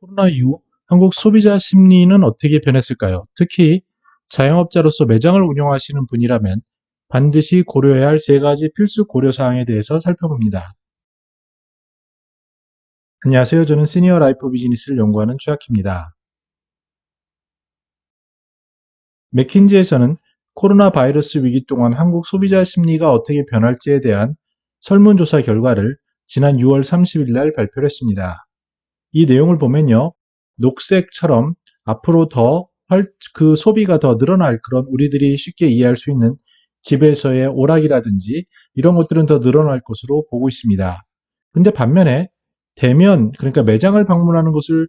코로나 이후 한국 소비자 심리는 어떻게 변했을까요? 특히 자영업자로서 매장을 운영하시는 분이라면 반드시 고려해야 할 세 가지 필수 고려사항에 대해서 살펴봅니다. 안녕하세요. 저는 시니어 라이프 비즈니스를 연구하는 최학희입니다. 맥킨지에서는 코로나 바이러스 위기 동안 한국 소비자 심리가 어떻게 변할지에 대한 설문조사 결과를 지난 6월 30일 날 발표를 했습니다. 이 내용을 보면요. 녹색처럼 앞으로 그 소비가 더 늘어날 그런 우리들이 쉽게 이해할 수 있는 집에서의 오락이라든지 이런 것들은 더 늘어날 것으로 보고 있습니다. 근데 반면에 대면, 그러니까 매장을 방문하는 것을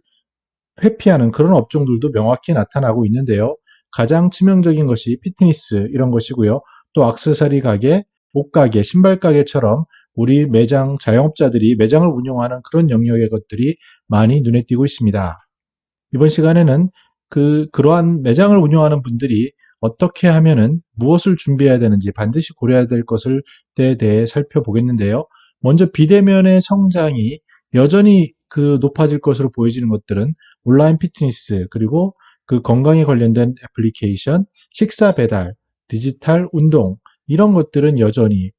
회피하는 그런 업종들도 명확히 나타나고 있는데요. 가장 치명적인 것이 피트니스 이런 것이고요. 또 액세서리 가게, 옷 가게, 신발 가게처럼 우리 매장 자영업자들이 매장을 운영하는 그런 영역의 것들이 많이 눈에 띄고 있습니다. 이번 시간에는 그러한 매장을 운영하는 분들이 어떻게 하면은 무엇을 준비해야 되는지 반드시 고려해야 될 것을 에 대해 살펴보겠는데요. 먼저 비대면의 성장이 여전히 높아질 것으로 보여지는 것들은 온라인 피트니스, 그리고 그 건강에 관련된 애플리케이션, 식사 배달, 디지털 운동, 이런 것들은 여전히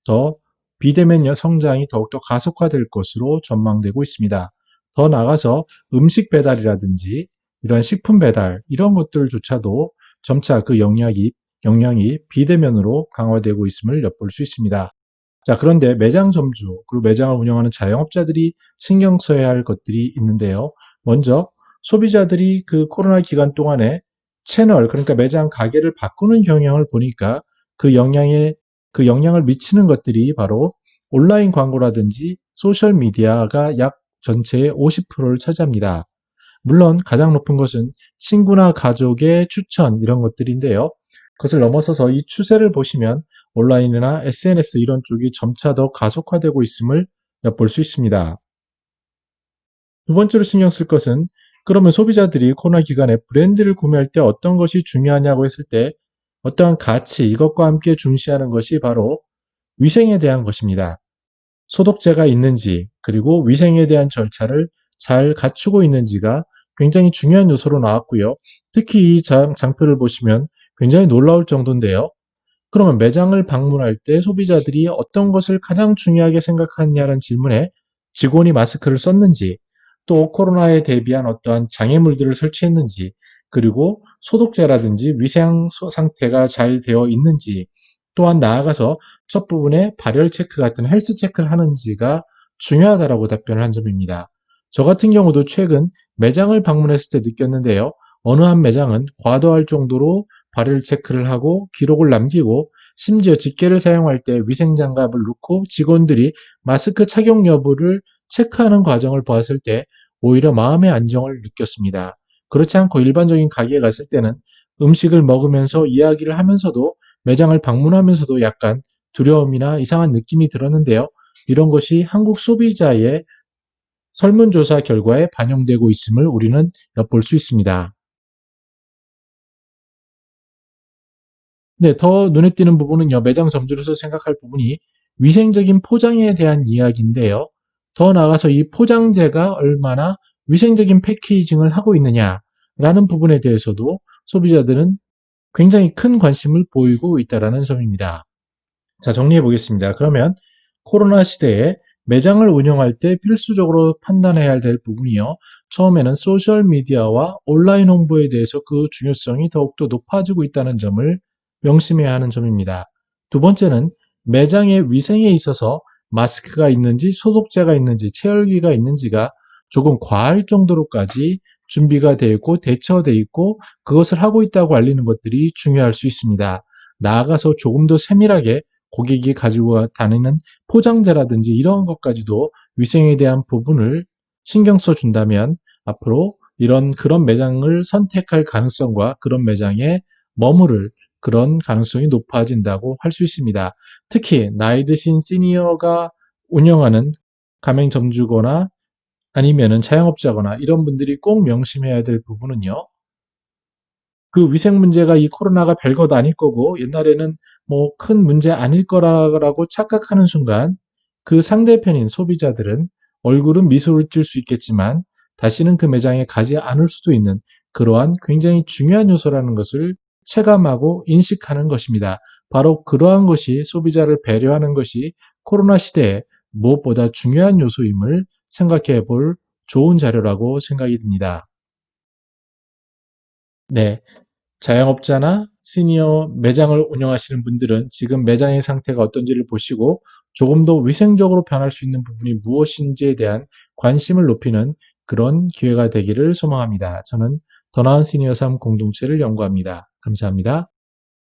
더 비대면 성장이 더욱더 가속화될 것으로 전망되고 있습니다. 더 나아가서 음식 배달이라든지 이런 식품 배달, 이런 것들조차도 점차 영향이 비대면으로 강화되고 있음을 엿볼 수 있습니다. 자, 그런데 매장 점주, 그리고 매장을 운영하는 자영업자들이 신경 써야 할 것들이 있는데요. 먼저 소비자들이 그 코로나 기간 동안에 채널, 그러니까 매장 가게를 바꾸는 경향을 보니까 그 영향에 그 영향을 미치는 것들이 바로 온라인 광고라든지 소셜 미디어가 약 전체의 50%를 차지합니다. 물론 가장 높은 것은 친구나 가족의 추천 이런 것들인데요. 그것을 넘어서서 이 추세를 보시면 온라인이나 SNS 이런 쪽이 점차 더 가속화되고 있음을 엿볼 수 있습니다. 두 번째로 신경 쓸 것은, 그러면 소비자들이 코로나 기간에 브랜드를 구매할 때 어떤 것이 중요하냐고 했을 때 어떠한 가치, 이것과 함께 중시하는 것이 바로 위생에 대한 것입니다. 소독제가 있는지, 그리고 위생에 대한 절차를 잘 갖추고 있는지가 굉장히 중요한 요소로 나왔고요. 특히 이 장표를 보시면 굉장히 놀라울 정도인데요. 그러면 매장을 방문할 때 소비자들이 어떤 것을 가장 중요하게 생각하느냐는 질문에 직원이 마스크를 썼는지, 또 코로나에 대비한 어떠한 장애물들을 설치했는지, 그리고 소독제라든지 위생 상태가 잘 되어 있는지, 또한 나아가서 첫 부분에 발열 체크 같은 헬스 체크를 하는지가 중요하다라고 답변을 한 점입니다. 저 같은 경우도 최근 매장을 방문했을 때 느꼈는데요. 어느 한 매장은 과도할 정도로 발열 체크를 하고 기록을 남기고, 심지어 집게를 사용할 때 위생장갑을 넣고 직원들이 마스크 착용 여부를 체크하는 과정을 보았을 때 오히려 마음의 안정을 느꼈습니다. 그렇지 않고 일반적인 가게에 갔을 때는 음식을 먹으면서 이야기를 하면서도 매장을 방문하면서도 약간 두려움이나 이상한 느낌이 들었는데요. 이런 것이 한국 소비자의 설문조사 결과에 반영되고 있음을 우리는 엿볼 수 있습니다. 네, 더 눈에 띄는 부분은요, 매장 점주로서 생각할 부분이 위생적인 포장에 대한 이야기인데요. 더 나아가서 이 포장재가 얼마나 위생적인 패키징을 하고 있느냐라는 부분에 대해서도 소비자들은 굉장히 큰 관심을 보이고 있다는 점입니다. 자, 정리해 보겠습니다. 그러면 코로나 시대에 매장을 운영할 때 필수적으로 판단해야 될 부분이요. 처음에는 소셜미디어와 온라인 홍보에 대해서 그 중요성이 더욱더 높아지고 있다는 점을 명심해야 하는 점입니다. 두 번째는 매장의 위생에 있어서 마스크가 있는지 소독제가 있는지 체열기가 있는지가 조금 과할 정도로까지 준비가 되어 있고 대처되어 있고 그것을 하고 있다고 알리는 것들이 중요할 수 있습니다. 나아가서 조금 더 세밀하게 고객이 가지고 다니는 포장재라든지 이런 것까지도 위생에 대한 부분을 신경 써 준다면 앞으로 그런 매장을 선택할 가능성과 그런 매장에 머무를 그런 가능성이 높아진다고 할 수 있습니다. 특히 나이 드신 시니어가 운영하는 가맹점주거나 아니면은 자영업자거나 이런 분들이 꼭 명심해야 될 부분은요. 그 위생 문제가 이 코로나가 별것 아닐 거고 옛날에는 뭐 큰 문제 아닐 거라고 착각하는 순간 그 상대편인 소비자들은 얼굴은 미소를 띌 수 있겠지만 다시는 그 매장에 가지 않을 수도 있는 그러한 굉장히 중요한 요소라는 것을 체감하고 인식하는 것입니다. 바로 그러한 것이 소비자를 배려하는 것이 코로나 시대에 무엇보다 중요한 요소임을 생각해 볼 좋은 자료라고 생각이 듭니다. 네. 자영업자나 시니어 매장을 운영하시는 분들은 지금 매장의 상태가 어떤지를 보시고 조금 더 위생적으로 변할 수 있는 부분이 무엇인지에 대한 관심을 높이는 그런 기회가 되기를 소망합니다. 저는 더 나은 시니어 삶 공동체를 연구합니다. 감사합니다.